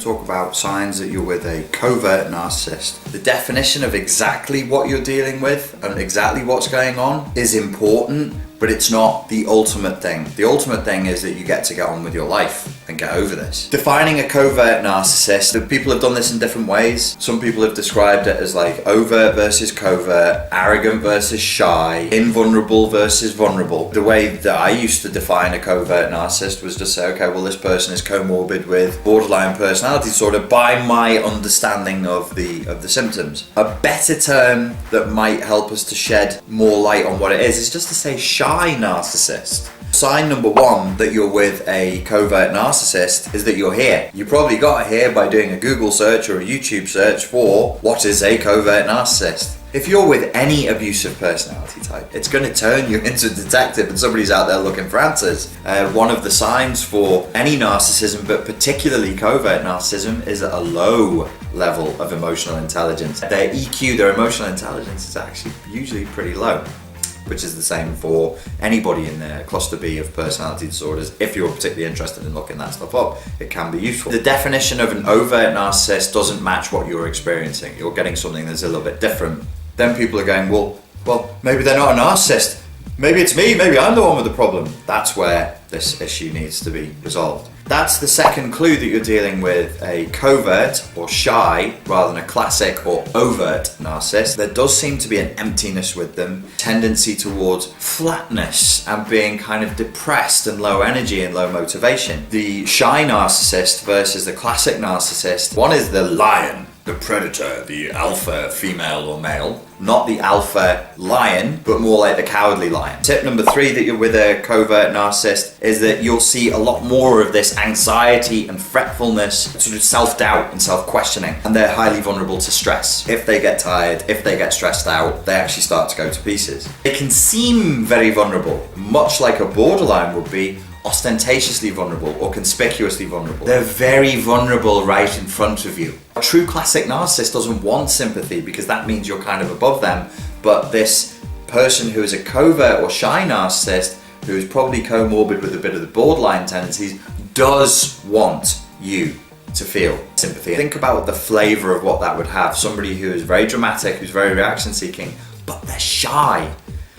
to talk about signs that you're with a covert narcissist. The definition of exactly what you're dealing with and exactly what's going on is important, but it's not the ultimate thing. The ultimate thing is that you get to get on with your life and get over this. Defining a covert narcissist, the people have done this in different ways. Some people have described it as like overt versus covert, arrogant versus shy, invulnerable versus vulnerable. The way that I used to define a covert narcissist was to say, okay, well, this person is comorbid with borderline personality disorder by my understanding of the symptoms. A better term that might help us to shed more light on what it is just to say shy narcissist. Sign number one that you're with a covert narcissist is that you're here. You probably got here by doing a Google search or a YouTube search for what is a covert narcissist. If you're with any abusive personality type, it's going to turn you into a detective and somebody's out there looking for answers. One of the signs for any narcissism, but particularly covert narcissism, is a low level of emotional intelligence. Their EQ, their emotional intelligence, is actually usually pretty low, which is the same for anybody in the cluster B of personality disorders. If you're particularly interested in looking that stuff up, it can be useful. The definition of an overt narcissist doesn't match what you're experiencing. You're getting something that's a little bit different. Then people are going, well, maybe they're not a narcissist. Maybe it's me, maybe I'm the one with the problem. That's where this issue needs to be resolved. That's the second clue that you're dealing with a covert or shy rather than a classic or overt narcissist. There does seem to be an emptiness with them, tendency towards flatness and being kind of depressed and low energy and low motivation. The shy narcissist versus the classic narcissist, one is the lion, the predator, the alpha female or male, not the alpha lion, but more like the cowardly lion. Tip number 3 that you're with a covert narcissist is that you'll see a lot more of this anxiety and fretfulness, sort of self-doubt and self-questioning, and they're highly vulnerable to stress. If they get tired, if they get stressed out, they actually start to go to pieces. They can seem very vulnerable, much like a borderline would be, ostentatiously vulnerable or conspicuously vulnerable. They're very vulnerable right in front of you. A true classic narcissist doesn't want sympathy because that means you're kind of above them, but this person who is a covert or shy narcissist, who is probably comorbid with a bit of the borderline tendencies, does want you to feel sympathy. Think about the flavor of what that would have. Somebody who is very dramatic, who's very reaction seeking, but they're shy.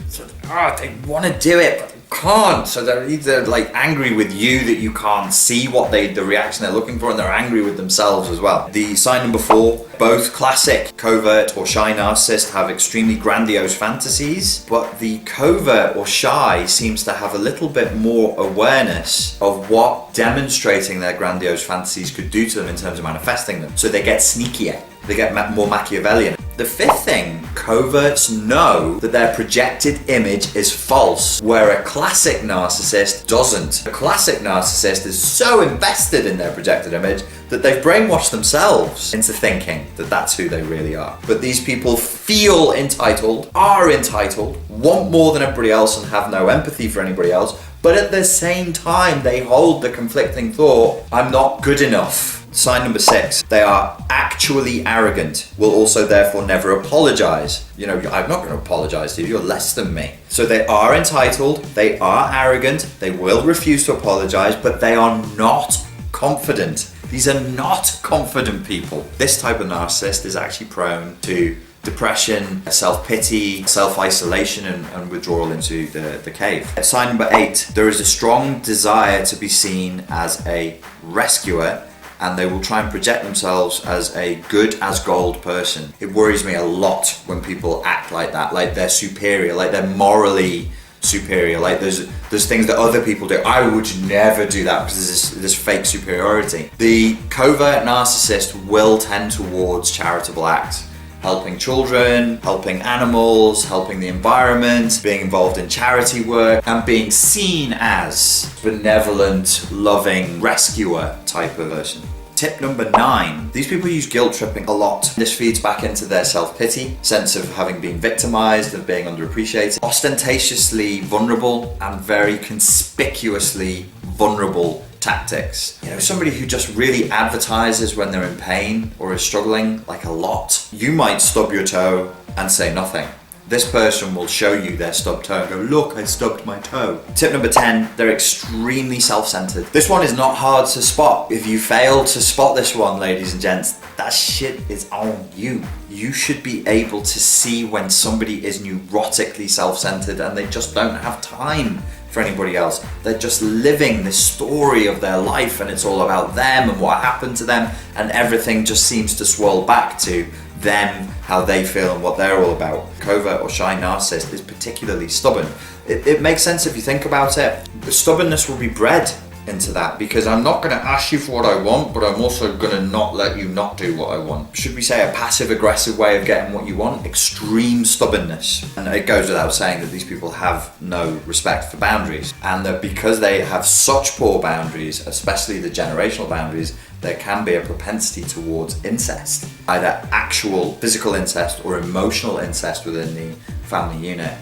So they want to do it, but can't, so they're either like angry with you that you can't see what the reaction they're looking for, and they're angry with themselves as well. The sign number 4, both classic covert or shy narcissists have extremely grandiose fantasies, but the covert or shy seems to have a little bit more awareness of what demonstrating their grandiose fantasies could do to them in terms of manifesting them. So they get sneakier, they get more Machiavellian. The 5th thing, coverts know that their projected image is false, where a classic narcissist doesn't. A classic narcissist is so invested in their projected image that they've brainwashed themselves into thinking that that's who they really are. But these people feel entitled, are entitled, want more than everybody else and have no empathy for anybody else, but at the same time they hold the conflicting thought, I'm not good enough. Sign number 6, they are actually arrogant, will also therefore never apologize. You know, I'm not going to apologize to you, you're less than me. So they are entitled, they are arrogant, they will refuse to apologize, but they are not confident. These are not confident people. This type of narcissist is actually prone to depression, self-pity, self-isolation and withdrawal into the cave. Sign number 8, there is a strong desire to be seen as a rescuer, and they will try and project themselves as a good as gold person. It worries me a lot when people act like that, like they're superior, like they're morally superior, like there's things that other people do. I would never do that because there's this fake superiority. The covert narcissist will tend towards charitable acts. Helping children, helping animals, helping the environment, being involved in charity work, and being seen as benevolent, loving, rescuer type of person. Tip number 9, these people use guilt tripping a lot. This feeds back into their self-pity, sense of having been victimized, of being underappreciated, ostentatiously vulnerable and very conspicuously vulnerable tactics. You know, somebody who just really advertises when they're in pain or is struggling, like a lot. You might stub your toe and say nothing. This person will show you their stubbed toe and go, look, I stubbed my toe. Tip number 10, they're extremely self-centered. This one is not hard to spot. If you fail to spot this one, ladies and gents, that shit is on you. You should be able to see when somebody is neurotically self-centered and they just don't have time for anybody else. They're just living the story of their life and it's all about them and what happened to them, and everything just seems to swirl back to them, how they feel and what they're all about. Covert or shy narcissist is particularly stubborn. It makes sense if you think about it. The stubbornness will be bred into that, because I'm not going to ask you for what I want, but I'm also going to not let you not do what I want. Should we say a passive aggressive way of getting what you want? Extreme stubbornness. And it goes without saying that these people have no respect for boundaries, and that because they have such poor boundaries, especially the generational boundaries, there can be a propensity towards incest, either actual physical incest or emotional incest within the family unit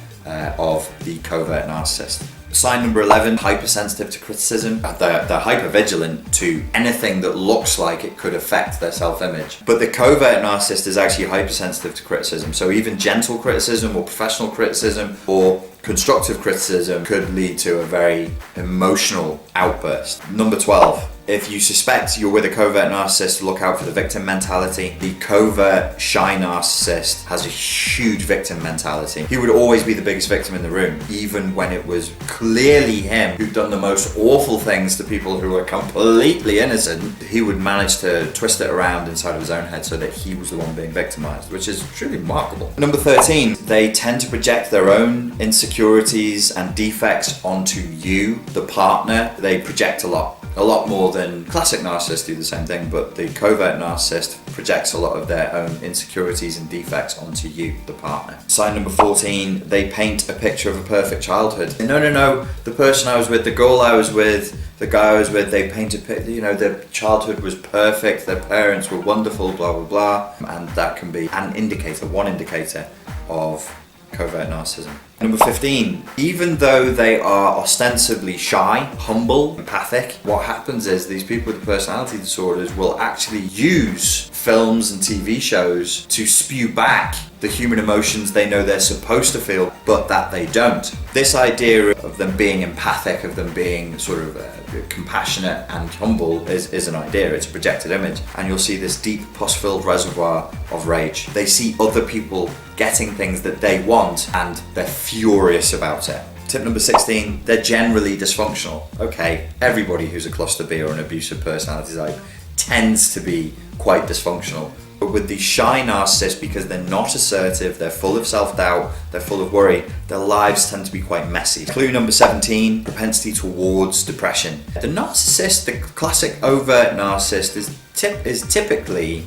of the covert narcissist. Sign number 11, hypersensitive to criticism. They're hypervigilant to anything that looks like it could affect their self-image. But the covert narcissist is actually hypersensitive to criticism. So even gentle criticism or professional criticism or constructive criticism could lead to a very emotional outburst. Number 12, if you suspect you're with a covert narcissist, look out for the victim mentality. The covert shy narcissist has a huge victim mentality. He would always be the biggest victim in the room, even when it was clearly him who'd done the most awful things to people who were completely innocent. He would manage to twist it around inside of his own head so that he was the one being victimized, which is truly remarkable. Number 13, they tend to project their own insecurities and defects onto you, the partner. They project a lot more than classic narcissists do the same thing, but the covert narcissist projects a lot of their own insecurities and defects onto you, the partner. Sign number 14, they paint a picture of a perfect childhood. No, the person I was with, the girl I was with, the guy I was with, they painted, their childhood was perfect, their parents were wonderful, blah, blah, blah. And that can be one indicator of covert narcissism. Number 15, even though they are ostensibly shy, humble, empathic, what happens is these people with personality disorders will actually use films and TV shows to spew back the human emotions they know they're supposed to feel, but that they don't. This idea of them being empathic, of them being sort of compassionate and humble is an idea, it's a projected image. And you'll see this deep, pus-filled reservoir of rage. They see other people getting things that they want and they're furious about it. Tip number 16, they're generally dysfunctional. Okay, everybody who's a cluster B or an abusive personality type tends to be quite dysfunctional. But with the shy narcissist, because they're not assertive, they're full of self-doubt, they're full of worry, their lives tend to be quite messy. Clue number 17, propensity towards depression. The narcissist, the classic overt narcissist, is typically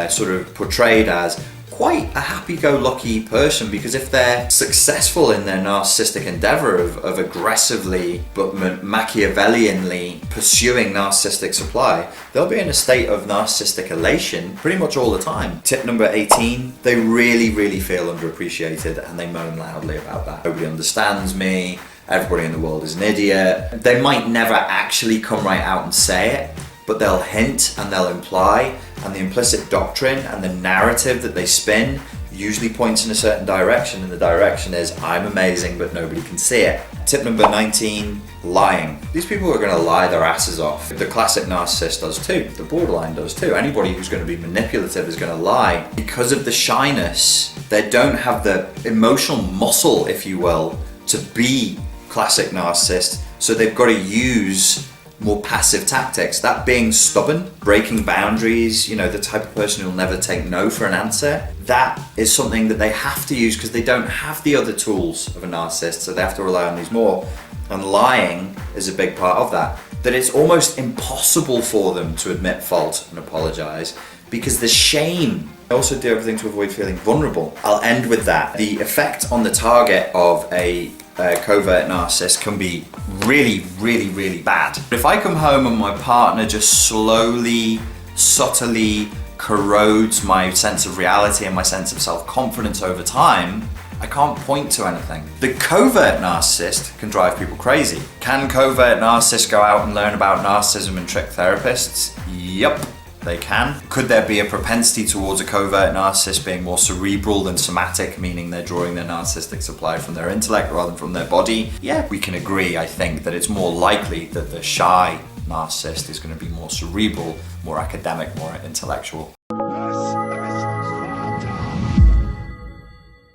sort of portrayed as quite a happy-go-lucky person, because if they're successful in their narcissistic endeavor of aggressively but Machiavellianly pursuing narcissistic supply, they'll be in a state of narcissistic elation pretty much all the time. Tip number 18, they really, really feel underappreciated and they moan loudly about that. Nobody understands me, everybody in the world is an idiot. They might never actually come right out and say it, but they'll hint and they'll imply, and the implicit doctrine and the narrative that they spin usually points in a certain direction, and the direction is, I'm amazing but nobody can see it. Tip number 19, lying. These people are going to lie their asses off. The classic narcissist does too, the borderline does too. Anybody who's going to be manipulative is going to lie. Because of the shyness, they don't have the emotional muscle, if you will, to be classic narcissist, so they've got to use more passive tactics. That being stubborn, breaking boundaries, the type of person who'll never take no for an answer, that is something that they have to use because they don't have the other tools of a narcissist, so they have to rely on these more. And lying is a big part of that. That it's almost impossible for them to admit fault and apologize because the shame. They also do everything to avoid feeling vulnerable. I'll end with that. The effect on the target of a covert narcissist can be really, really, really bad. If I come home and my partner just slowly, subtly corrodes my sense of reality and my sense of self-confidence over time, I can't point to anything. The covert narcissist can drive people crazy. Can covert narcissists go out and learn about narcissism and trick therapists? Yep. they can. Could there be a propensity towards a covert narcissist being more cerebral than somatic, meaning they're drawing their narcissistic supply from their intellect rather than from their body? Yeah, we can agree, I think, that it's more likely that the shy narcissist is going to be more cerebral, more academic, more intellectual.